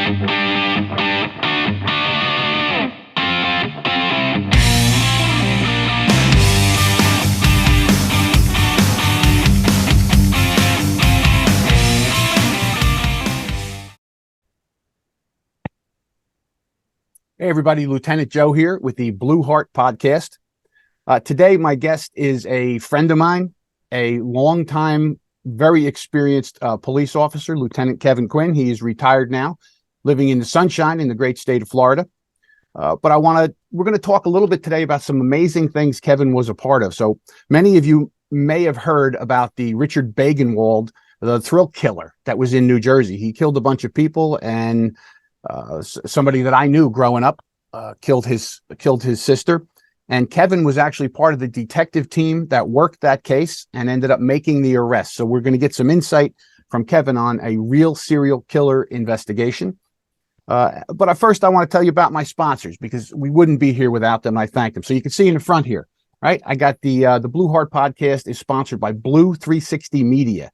Hey, everybody, Lieutenant Joe here with the Blue Heart Podcast. Today, my guest is a friend of mine, a longtime, very experienced police officer, Lieutenant Kevin Quinn. He is retired now, living in the sunshine in the great state of Florida. But we're going to talk a little bit today about some amazing things Kevin was a part of. So many of you may have heard about the Richard Biegenwald, the thrill killer that was in New Jersey. He killed a bunch of people, and somebody that I knew growing up killed his sister. And Kevin was actually part of the detective team that worked that case and ended up making the arrest. So we're going to get some insight from Kevin on a real serial killer investigation. But first, I want to tell you about my sponsors, because we wouldn't be here without them. I thank them. So you can see in the front here, right? I got the Blue Heart Podcast is sponsored by Blue 360 Media.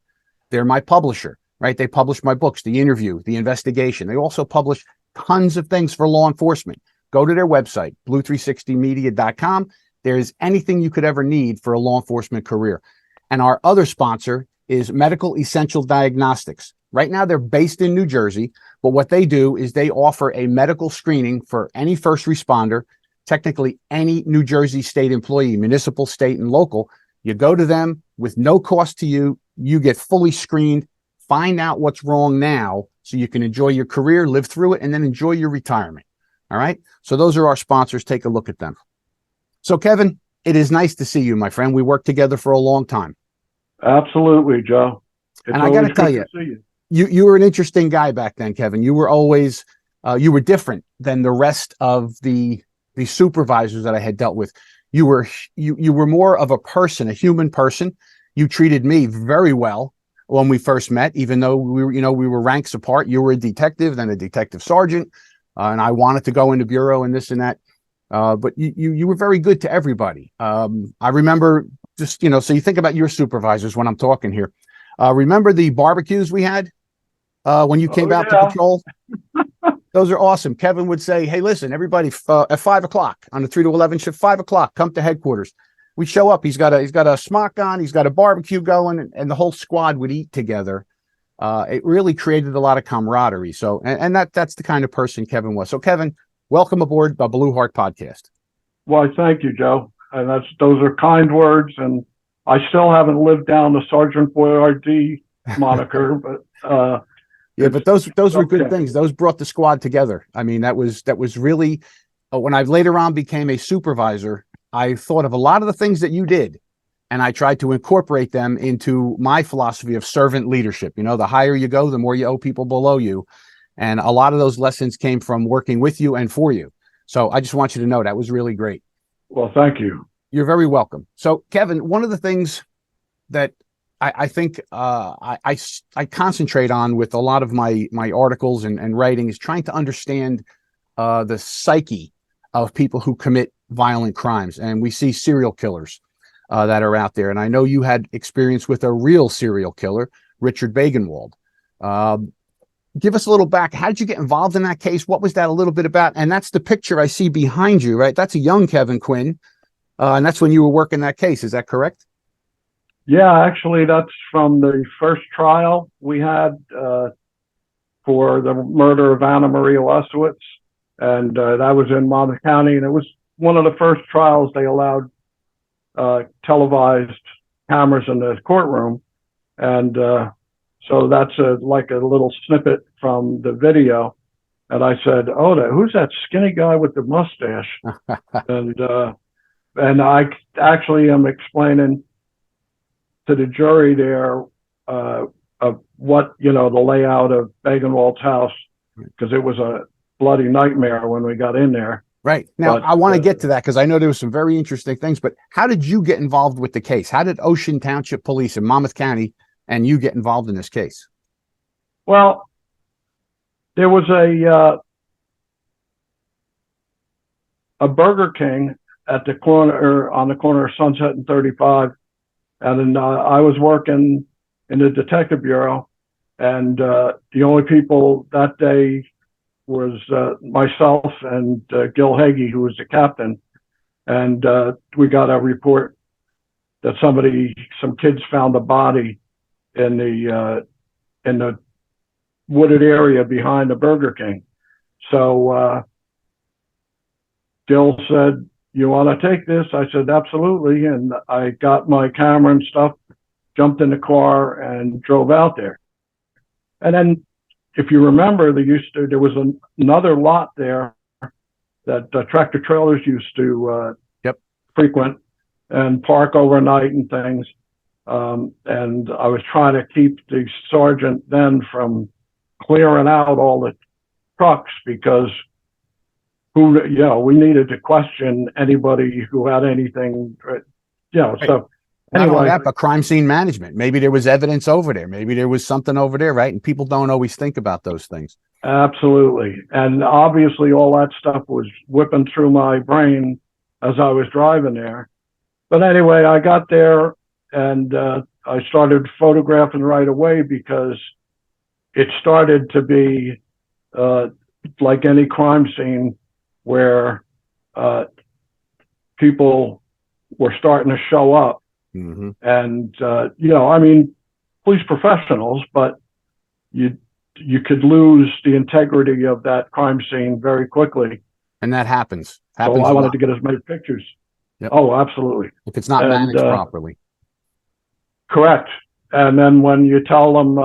They're my publisher. Right? They publish my books, The Interview, The Investigation. They also publish tons of things for law enforcement. Go to their website, blue360media.com. There's anything you could ever need for a law enforcement career. And our other sponsor is Medical Essential Diagnostics. Right now, they're based in New Jersey, but what they do is they offer a medical screening for any first responder, technically any New Jersey state employee, municipal, state, and local. You go to them with no cost to you. You get fully screened. Find out what's wrong now so you can enjoy your career, live through it, and then enjoy your retirement. All right. So those are our sponsors. Take a look at them. So, Kevin, it is nice to see you, my friend. We worked together for a long time. Absolutely, Joe. And I got to tell you, you were an interesting guy back then, Kevin. You were always you were different than the rest of the supervisors that I had dealt with. You were more of a person, a human person. You treated me very well when we first met, even though we were ranks apart. You were a detective, then a detective sergeant, and I wanted to go into bureau and this and that. But you were very good to everybody. I remember just, so you think about your supervisors when I'm talking here. Remember the barbecues we had when you came out to patrol? Those are awesome. Kevin would say, hey, listen, everybody, at 5 o'clock on the 3 to 11 shift, 5 o'clock, come to headquarters. We show up. He's got a smock on. He's got a barbecue going, and the whole squad would eat together. It really created a lot of camaraderie. So, and that's the kind of person Kevin was. So, Kevin, welcome aboard the Blue Heart Podcast. Well, thank you, Joe. And those are kind words. And I still haven't lived down the Sergeant Boyardee moniker, but yeah, but those were good things. Those brought the squad together. I mean, that was really when I later on became a supervisor. I thought of a lot of the things that you did, and I tried to incorporate them into my philosophy of servant leadership. The higher you go, the more you owe people below you. And a lot of those lessons came from working with you and for you. So I just want you to know that was really great. Well, thank you. You're very welcome. So, Kevin, one of the things that I think I concentrate on with a lot of my articles and writing is trying to understand the psyche of people who commit violent crimes. And we see serial killers that are out there. And I know you had experience with a real serial killer, Richard Biegenwald. Give us a little back. How did you get involved in that case? What was that a little bit about? And that's the picture I see behind you, right? That's a young Kevin Quinn. And that's when you were working that case. Is that correct? Yeah, actually, that's from the first trial we had for the murder of Anna Maria Leskowitz. And that was in Monmouth County. And it was one of the first trials they allowed televised cameras in the courtroom. And so that's like a little snippet from the video. And I said, who's that skinny guy with the mustache? and I actually am explaining to the jury there of what, the layout of Biegenwald's house, because it was a bloody nightmare when we got in there. Right. Now, I want to get to that because I know there was some very interesting things, but how did you get involved with the case? How did Ocean Township Police in Monmouth County and you get involved in this case? Well, there was a Burger King at the corner, on the corner of Sunset and 35. And then I was working in the detective bureau, and the only people that day was myself and Gil Hagee, who was the captain, and we got a report that some kids found a body in the wooded area behind the Burger King. So Gil said, "You want to take this?" I said, "Absolutely." And I got my camera and stuff, jumped in the car, and drove out there. And then, if you remember, there was another lot there that tractor trailers used to frequent and park overnight and things. And I was trying to keep the sergeant then from clearing out all the trucks, because we needed to question anybody who had anything, Right. So Not only anyway, that, but crime scene management. Maybe there was evidence over there. Maybe there was something over there, right? And people don't always think about those things. absolutely. And obviously all that stuff was whipping through my brain as I was driving there. But anyway, I got there and I started photographing right away, because it started to be like any crime scene where people were starting to show up. Mm-hmm. And, police professionals, but you could lose the integrity of that crime scene very quickly. And that happens. So I wanted to get as many pictures. Yep. Oh, absolutely. If it's not managed properly. Correct. And then when you tell them,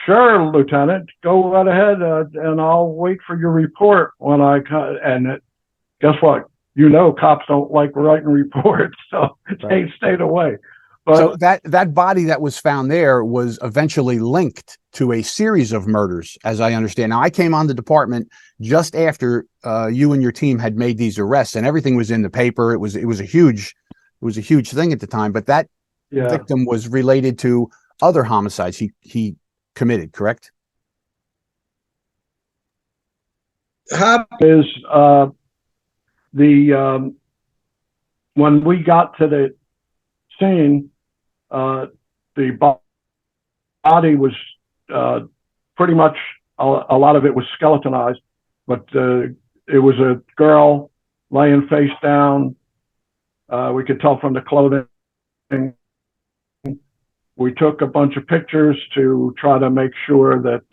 "Sure, Lieutenant, go right ahead, and I'll wait for your report when I come," and guess what? Cops don't like writing reports, so they stayed away. But so that body that was found there was eventually linked to a series of murders, as I understand. Now, I came on the department just after you and your team had made these arrests, and everything was in the paper. It was a huge thing at the time. But that victim was related to other homicides he committed, correct? Is when we got to the scene, the body was pretty much a lot of it was skeletonized, but it was a girl laying face down. We could tell from the clothing. We took a bunch of pictures to try to make sure that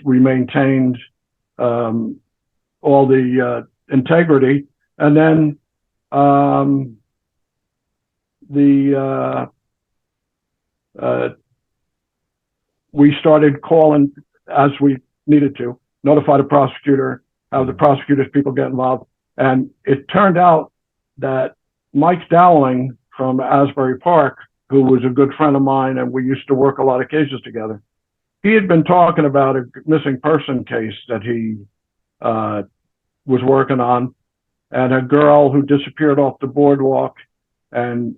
we maintained all the integrity, and then we started calling as we needed to, notify the prosecutor, have the prosecutor's people get involved. And it turned out that Mike Dowling from Asbury Park, who was a good friend of mine, and we used to work a lot of cases together, he had been talking about a missing person case that he was working on, and a girl who disappeared off the boardwalk, and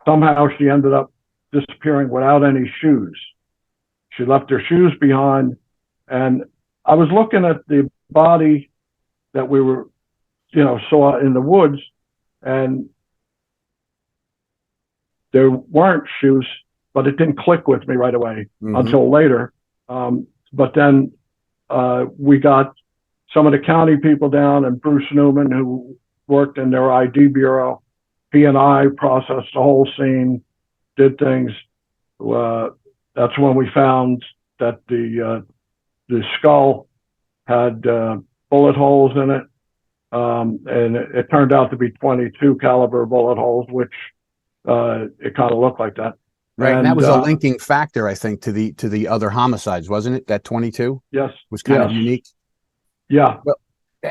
somehow she ended up disappearing without any shoes. She left her shoes behind, and I was looking at the body that we were, saw in the woods, and there weren't shoes, but it didn't click with me right away until later. But then we got some of the county people down, and Bruce Newman, who worked in their ID bureau. He and I processed the whole scene, did things. That's when we found that the skull had bullet holes in it, and it turned out to be .22 caliber bullet holes, which it kind of looked like that. Right, and that was a linking factor, I think, to the other homicides, wasn't it? That 22, yes, was kind of unique. Yeah, well,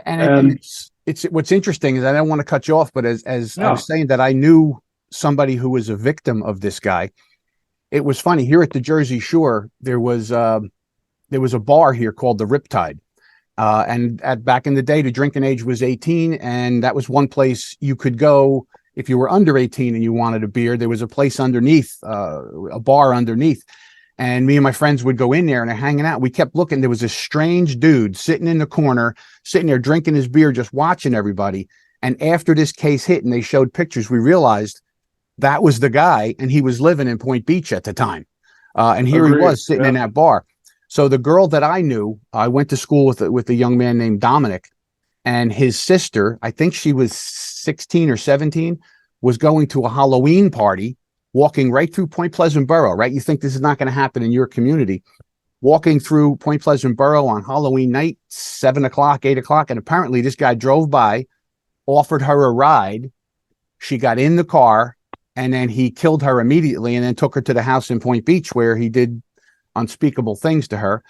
and it's what's interesting is, I don't want to cut you off, but as I was saying that I knew somebody who was a victim of this guy. It was funny, here at the Jersey Shore, there was a bar here called the Riptide, and back in the day, the drinking age was 18, and that was one place you could go. If you were under 18 and you wanted a beer, there was a place underneath, a bar underneath. And me and my friends would go in there and they're hanging out. We kept looking. There was a strange dude sitting in the corner, sitting there drinking his beer, just watching everybody. And after this case hit and they showed pictures, we realized that was the guy, and he was living in Point Beach at the time. And here he was sitting in that bar. So the girl that I knew, I went to school with a young man named Dominic, and his sister, I think she was 16 or 17, was going to a Halloween party, walking right through Point Pleasant Borough, right? You think this is not going to happen in your community. Walking through Point Pleasant Borough on Halloween night, 7 o'clock, 8 o'clock. And apparently this guy drove by, offered her a ride. She got in the car, and then he killed her immediately and then took her to the house in Point Beach where he did unspeakable things to her.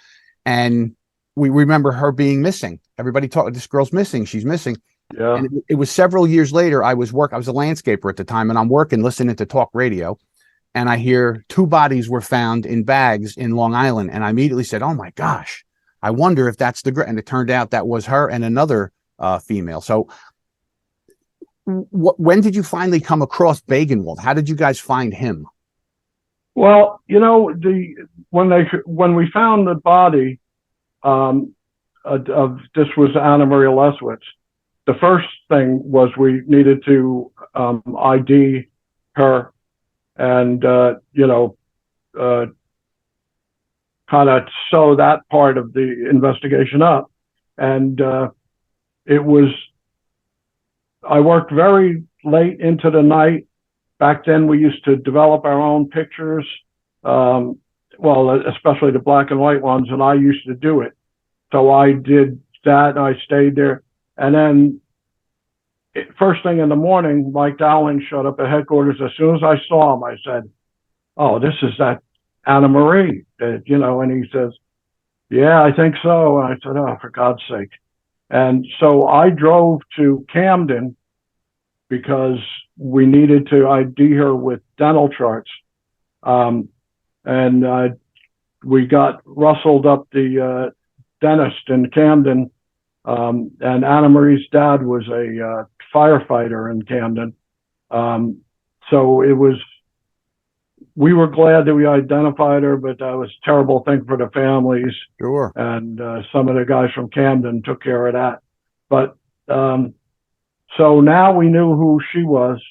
And we remember her being missing. Everybody talked, this girl's missing. She's missing. Yeah. And it was several years later. I was a landscaper at the time, and I'm working, listening to talk radio. And I hear 2 bodies were found in bags in Long Island. And I immediately said, oh my gosh, I wonder if that's the girl. And it turned out that was her and another female. So when did you finally come across Biegenwald? How did you guys find him? Well, you know, when we found the body of this was Anna Maria Leswitz, the first thing was we needed to ID her and kind of sew that part of the investigation up. And I worked very late into the night. Back then, we used to develop our own pictures, especially the black and white ones, and I used to do it. So I did that, and I stayed there. And then first thing in the morning, Mike Dowling showed up at headquarters. As soon as I saw him, I said, oh, this is that Anna Marie, and he says, yeah, I think so. And I said, oh, for God's sake. And so I drove to Camden because we needed to ID her with dental charts. We got rustled up the dentist in Camden, and Anna Marie's dad was a firefighter in Camden. So we were glad that we identified her, but that was a terrible thing for the families. Sure. And some of the guys from Camden took care of that. But so now we knew who she was.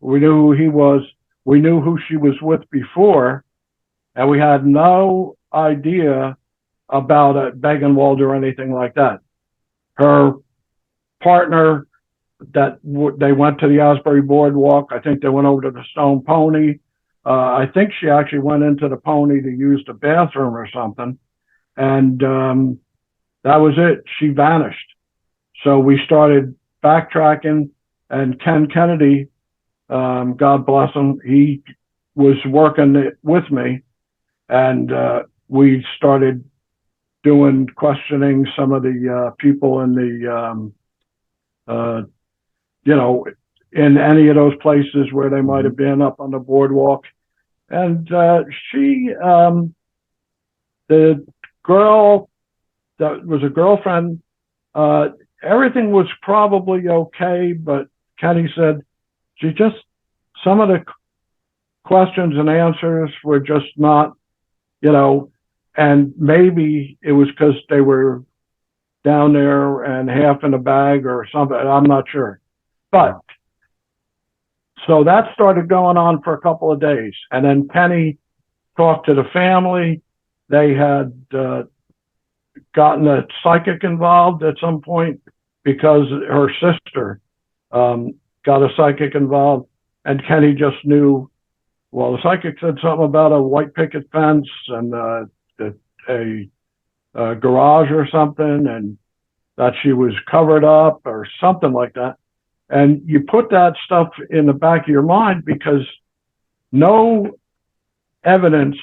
We knew who he was. We knew who she was with before, and we had no idea about Biegenwald or anything like that. Her partner, they went to the Asbury Boardwalk. I think they went over to the Stone Pony. I think she actually went into the Pony to use the bathroom or something. And that was it. She vanished. So we started backtracking, and Ken Kennedy, God bless him, he was working with me, and we started questioning some of the people in the, in any of those places where they might have been up on the boardwalk. And the girl that was a girlfriend, everything was probably okay, but Kenny said some of the questions and answers were just not, and maybe it was because they were down there and half in a bag or something. I'm not sure. But so that started going on for a couple of days. And then Penny talked to the family. They had gotten a psychic involved at some point because her sister got a psychic involved. And Kenny just knew, well, the psychic said something about a white picket fence and a garage or something, and that she was covered up or something like that. And you put that stuff in the back of your mind because no evidence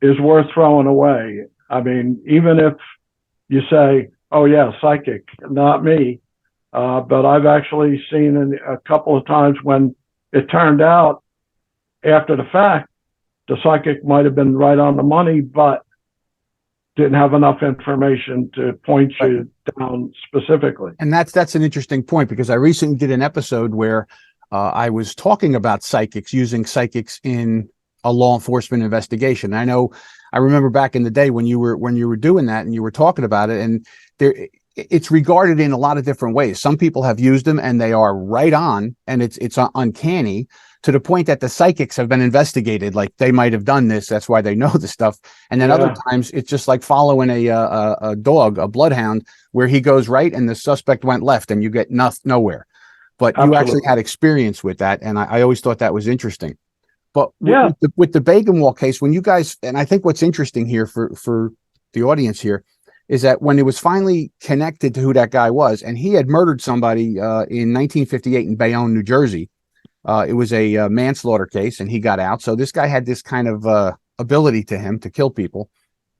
is worth throwing away. I mean, even if you say, oh yeah, psychic, not me. But I've actually seen a couple of times when it turned out after the fact, the psychic might have been right on the money, but didn't have enough information to point you down specifically. And that's an interesting point, because I recently did an episode where I was talking about using psychics in a law enforcement investigation. I remember back in the day when you were doing that and you were talking about it, and it's regarded in a lot of different ways. Some people have used them and they are right on, and it's uncanny. to the point that the psychics have been investigated. Like they might have done this. That's why they know the stuff. And then other times it's just like following a dog, a bloodhound, where he goes right and the suspect went left and you get nowhere. But you actually had experience with that. And I always thought that was interesting. But with the Biegenwald case, when you guys, and I think what's interesting here for the audience here is that when it was finally connected to who that guy was, and he had murdered somebody in 1958 in Bayonne, New Jersey. It was a manslaughter case and he got out. So this guy had this kind of ability to him to kill people.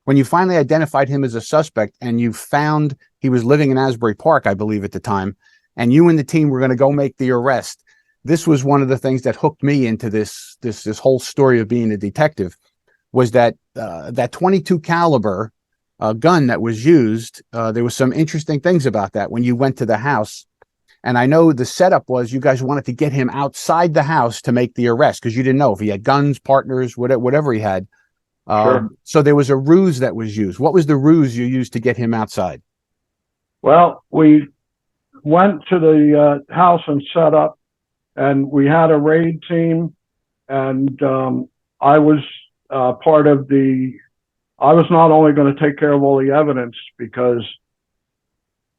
When you finally identified him as a suspect and you found he was living in Asbury Park, I believe at the time, and you and the team were going to go make the arrest, this was one of the things that hooked me into this whole story of being a detective, was that that 22 caliber gun that was used. There was some interesting things about that when you went to the house. And I know the setup was you guys wanted to get him outside the house to make the arrest because you didn't know if he had guns, partners, whatever he had. So there was a ruse that was used. What was the ruse you used to get him outside? Well, we went to the house and set up, and we had a raid team, and I was part of I was not only going to take care of all the evidence, because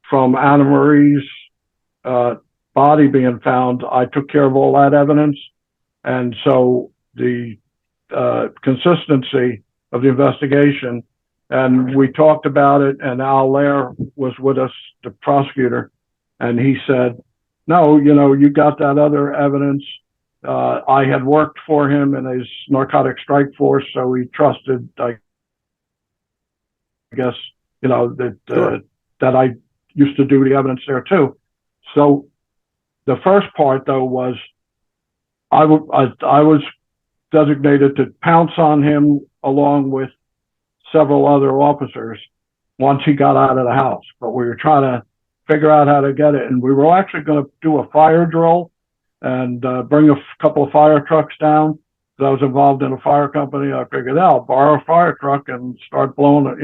from Anna Marie's body being found, I took care of all that evidence. And so the consistency of the investigation, and we talked about it, and Al Lair was with us, the prosecutor, and he said, no, you got that other evidence. I had worked for him in his narcotic strike force, so he trusted, I guess, that I used to do the evidence there too. So the first part, though, was I was designated to pounce on him along with several other officers once he got out of the house. But we were trying to figure out how to get it. And we were actually going to do a fire drill and bring a couple of fire trucks down. Because I was involved in a fire company. I figured I'll borrow a fire truck and start blowing it,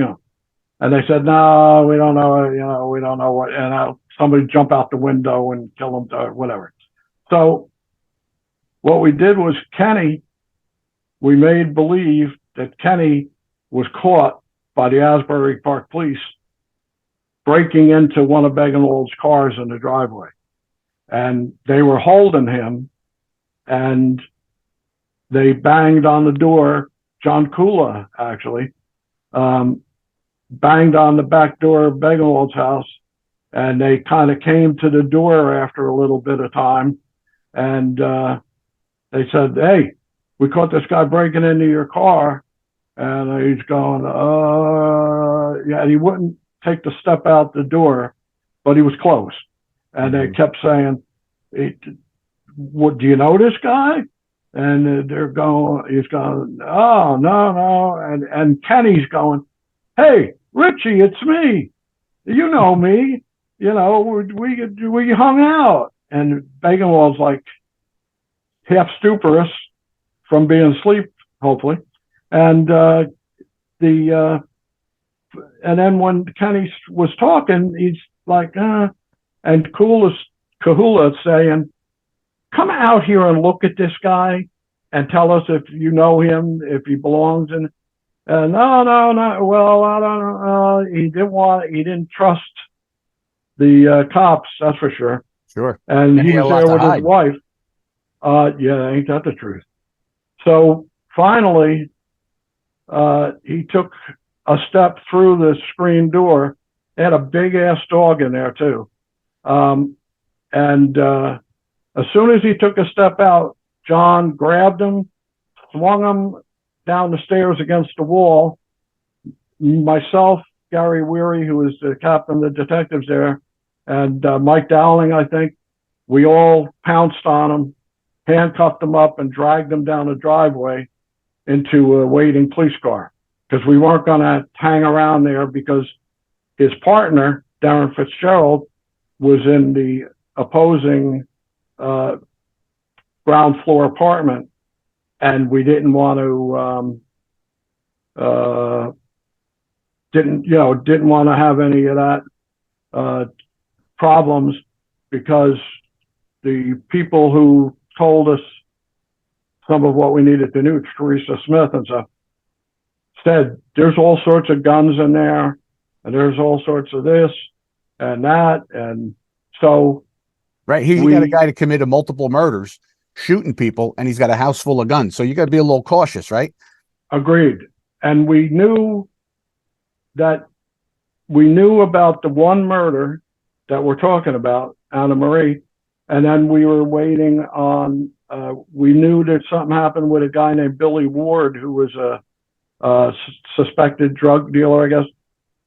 And they said, no, we don't know, we don't know what. And somebody jump out the window and kill them, whatever. So what we did was we made believe that Kenny was caught by the Asbury Park police breaking into one of Biegenwald's cars in the driveway. And they were holding him, and they banged on the door. John Kula, actually, banged on the back door of Biegenwald's house, and they kind of came to the door after a little bit of time, and they said, hey, we caught this guy breaking into your car. And he's going, yeah, and he wouldn't take the step out the door, but he was close. And they kept saying, do you know this guy? And he's going, oh, no. And Kenny's going, hey, Richie, it's me. You know me. We hung out. And Biegenwald's like half stuporous from being asleep, hopefully. And and then when Kenny was talking, he's like, and Kahula saying, come out here and look at this guy and tell us if you know him, if he belongs in. No. Well, I don't know. He didn't trust the cops, that's for sure. Sure. And he was there with his wife. Yeah, ain't that the truth? So finally, he took a step through the screen door. They had a big ass dog in there too. And as soon as he took a step out, John grabbed him, swung him down the stairs against the wall. Myself, Gary Weary, who was the captain of the detectives there, and Mike Dowling, I think, we all pounced on him, handcuffed him up, and dragged him down the driveway into a waiting police car, because we weren't going to hang around there, because his partner, Darren Fitzgerald, was in the opposing ground floor apartment, and we didn't want to didn't want to have any of that problems, because the people who told us some of what we needed to do, Teresa Smith and stuff, said there's all sorts of guns in there, and there's all sorts of this and that, and so Right. Here you got a guy that committed multiple murders, shooting people, and he's got a house full of guns. So you got to be a little cautious, right? agreed. And we knew about the one murder that we're talking about, Anna Marie, and then we were waiting on. We knew that something happened with a guy named Billy Ward, who was a suspected drug dealer, I guess,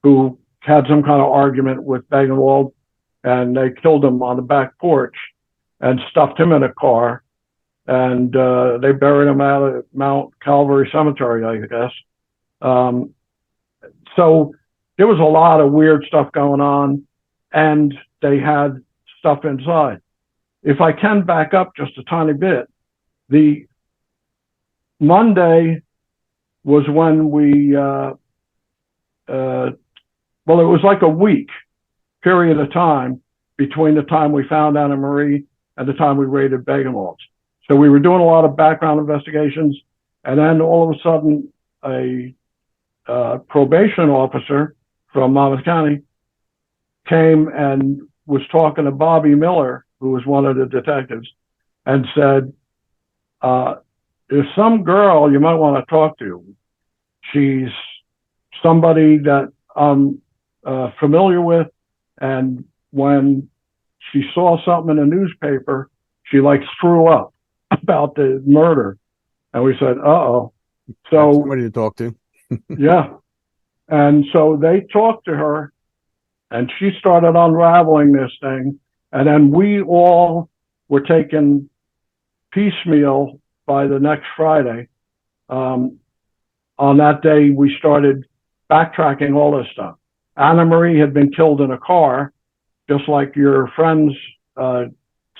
who had some kind of argument with Biegenwald, and they killed him on the back porch and stuffed him in a car, and they buried him out at Mount Calvary Cemetery, I guess. So there was a lot of weird stuff going on, and they had stuff inside. If I can back up just a tiny bit, the Monday was when we, well, it was like a week period of time between the time we found Anna Marie and the time we raided Biegenwald's. So we were doing a lot of background investigations, and then all of a sudden a probation officer from Monmouth County came and was talking to Bobby Miller, who was one of the detectives, and said, there's some girl you might want to talk to. She's somebody that I'm familiar with, and when she saw something in a newspaper, she like threw up about the murder. And we said, uh-oh. So that's somebody to talk to. yeah. And so they talked to her, and she started unraveling this thing. And then we all were taken piecemeal by the next Friday. On that day, we started backtracking all this stuff. Anna Marie had been killed in a car, just like your friend's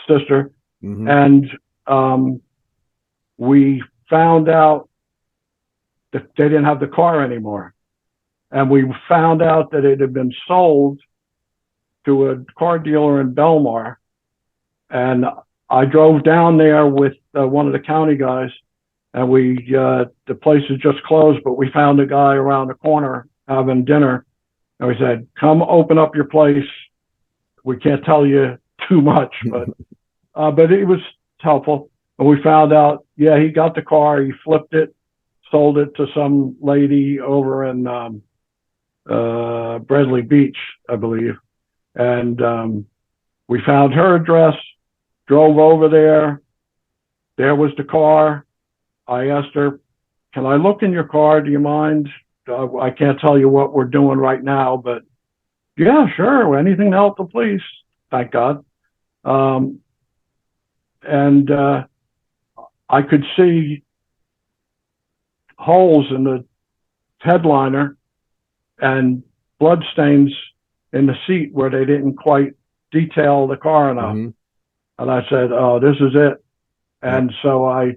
sister. Mm-hmm. And we found out that they didn't have the car anymore. And we found out that it had been sold to a car dealer in Belmar. And I drove down there with one of the county guys, and the place is just closed, but we found a guy around the corner having dinner. And we said, come open up your place. We can't tell you too much, but it was helpful. And we found out, yeah, he got the car, he flipped it, sold it to some lady over in Bradley Beach, I believe. And we found her address, drove over there. There was the car. I asked her, can I look in your car? Do you mind? I can't tell you what we're doing right now, but yeah, sure. Anything to help the police. Thank God. And I could see holes in the headliner and blood stains in the seat where they didn't quite detail the car enough. Mm-hmm. And I said, oh, this is it. And so I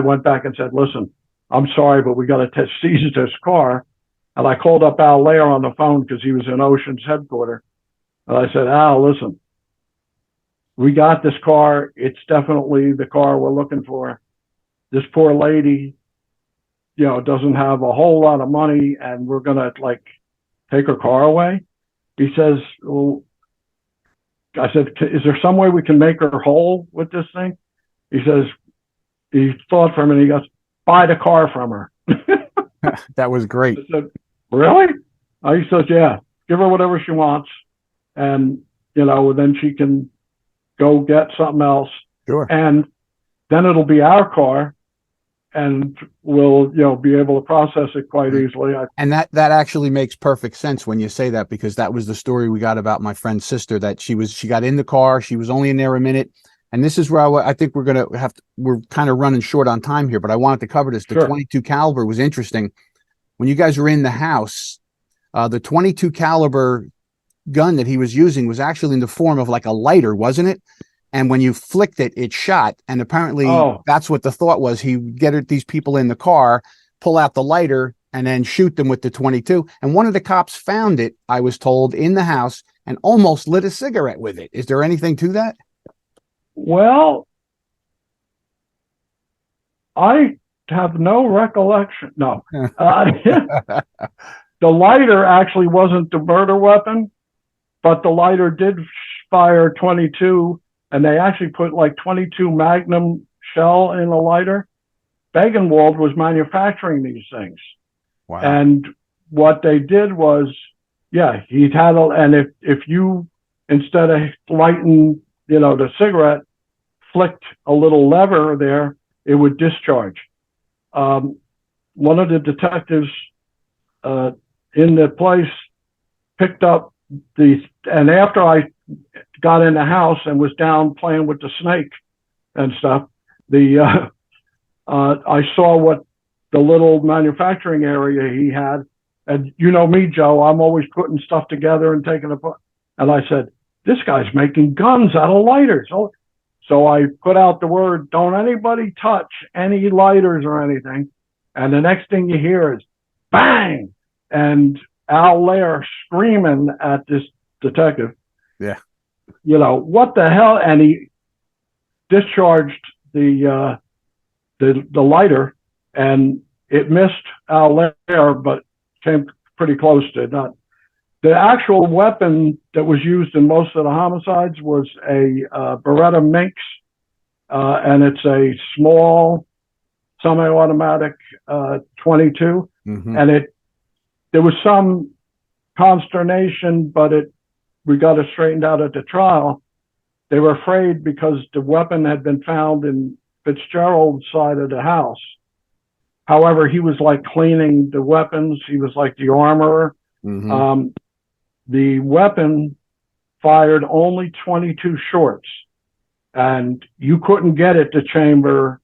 went back and said, listen, I'm sorry, but we got to seize this car. And I called up Al Lair on the phone because he was in Ocean's headquarters. And I said, Al, listen, we got this car. It's definitely the car we're looking for. This poor lady, doesn't have a whole lot of money, and we're going to take her car away. He says, well, I said, is there some way we can make her whole with this thing? He says, he thought for a minute, he goes, buy the car from her. That was great. I said, really? He says, yeah, give her whatever she wants. And, then she can go get something else. Sure. And then it'll be our car, and we'll, be able to process it quite easily. And that actually makes perfect sense when you say that, because that was the story we got about my friend's sister, that she got in the car. She was only in there a minute. And this is where I think we're kind of running short on time here, but I wanted to cover this. The 22 caliber was interesting. When you guys were in the house, the 22 caliber gun that he was using was actually in the form of like a lighter, wasn't it? And when you flicked it, it shot. And apparently that's what the thought was. He would get these people in the car, pull out the lighter, and then shoot them with the 22. And one of the cops found it, I was told, in the house and almost lit a cigarette with it. Is there anything to that? Well, I have no recollection. No. The lighter actually wasn't the murder weapon, but the lighter did fire 22, and they actually put like 22 Magnum shell in the lighter. Biegenwald was manufacturing these things. Wow. And what they did was, yeah, he'd had, and if you, instead of lighting, the cigarette, flicked a little lever there, it would discharge. One of the detectives in the place picked up and after I got in the house and was down playing with the snake and stuff, I saw what the little manufacturing area he had. And you know me, Joe, I'm always putting stuff together and taking apart. And I said, this guy's making guns out of lighters. So I put out the word, don't anybody touch any lighters or anything. And the next thing you hear is bang. And Al Lair screaming at this detective. Yeah. What the hell? And he discharged the lighter, and it missed Al Lair, but came pretty close to it. Not the actual weapon that was used in most of the homicides was a Beretta Minx, and it's a small semi-automatic 22, and there was some consternation, but we got it straightened out at the trial. They were afraid because the weapon had been found in Fitzgerald's side of the house. However, he was like cleaning the weapons. He was like the armorer. The weapon fired only 22 shorts, and you couldn't get it to chamber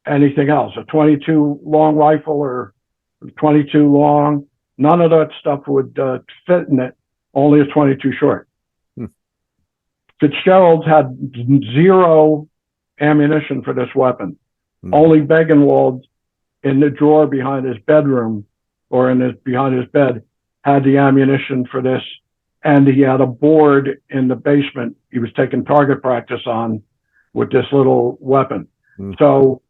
anything else. A 22 long rifle or 22 long, none of that stuff would fit in it. Only a 22 short. Fitzgerald's had zero ammunition for this weapon. Only Biegenwald in the drawer behind his bedroom or behind his bed had the ammunition for this, and he had a board in the basement he was taking target practice on with this little weapon. So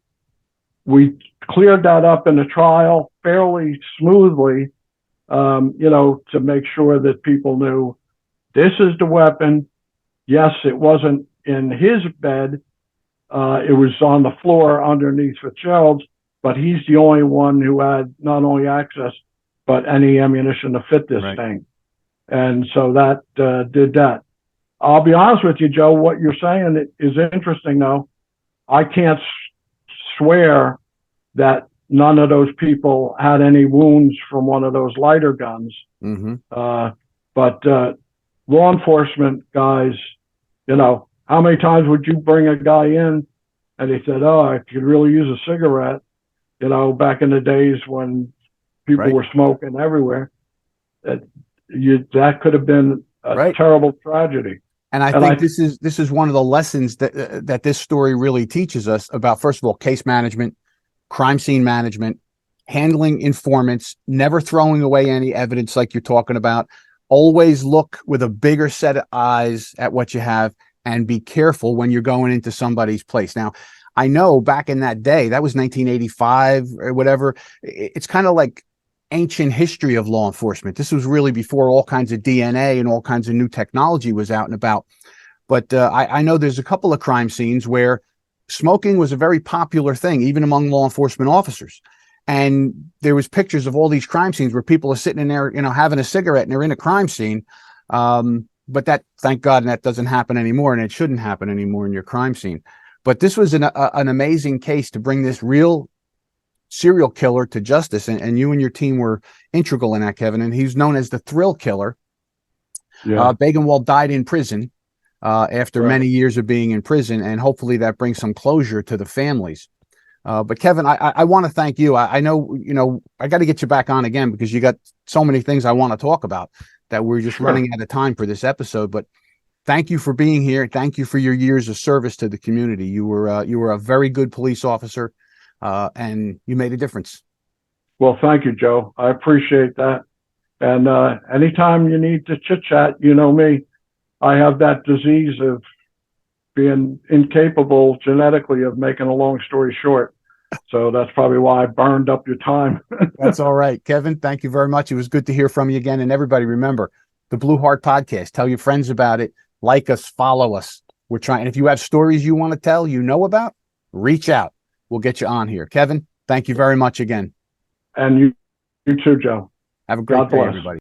we cleared that up in the trial fairly smoothly, to make sure that people knew this is the weapon. Yes, it wasn't in his bed. It was on the floor underneath Fitzgerald's, but he's the only one who had not only access, but any ammunition to fit this thing. And so that did that. I'll be honest with you, Joe, what you're saying is interesting, though. I can't swear that none of those people had any wounds from one of those lighter guns. But law enforcement guys, how many times would you bring a guy in and he said, oh, I could really use a cigarette, back in the days when people were smoking everywhere. That could have been a terrible tragedy. And I think this is one of the lessons that this story really teaches us about, first of all, case management, crime scene management, handling informants, never throwing away any evidence like you're talking about. Always look with a bigger set of eyes at what you have, and be careful when you're going into somebody's place. Now, I know back in that day, that was 1985 or whatever. It's kind of like ancient history of law enforcement. This was really before all kinds of DNA and all kinds of new technology was out and about. But I know there's a couple of crime scenes where smoking was a very popular thing, even among law enforcement officers. And there was pictures of all these crime scenes where people are sitting in there, having a cigarette, and they're in a crime scene. But that, thank God, that doesn't happen anymore, and it shouldn't happen anymore in your crime scene. But this was an amazing case to bring this real serial killer to justice, and you and your team were integral in that, Kevin. And he's known as the thrill killer. Biegenwald died in prison after many years of being in prison, and hopefully that brings some closure to the families. But Kevin, I want to thank you. I know, I got to get you back on again because you got so many things I want to talk about that we're just running out of time for this episode. But thank you for being here. Thank you for your years of service to the community. You were a very good police officer, and you made a difference. Well, thank you, Joe. I appreciate that. And anytime you need to chit chat, you know me, I have that disease of being incapable genetically of making a long story short. So that's probably why I burned up your time. That's all right. Kevin, thank you very much. It was good to hear from you again. And everybody, remember the Blue Heart Podcast. Tell your friends about it. Like us, follow us. We're trying. And if you have stories you want to tell, you know about, reach out. We'll get you on here. Kevin, thank you very much again. And you too, Joe. Have a great God day, bless. everybody.